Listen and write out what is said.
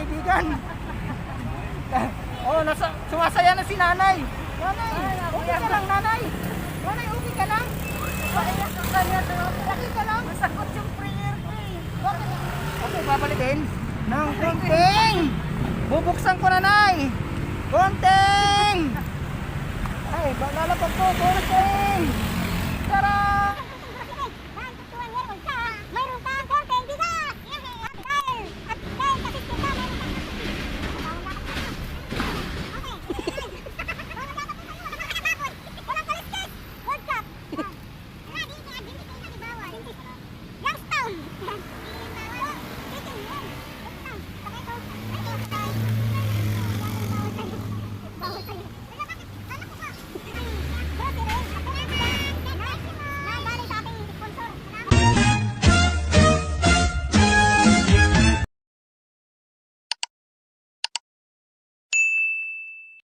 kaibigan. Oh, sumasaya na si nanay. Nanay, okay ka lang, nanay. Nanay, okay ka lang? Okay ka lang? Masakot yung prayer ko eh. Bakit? Okay, papalitin ng kunting. Bubuksan ko, nanay. Kunting. Ay, lalapag ko, kunting. Tara!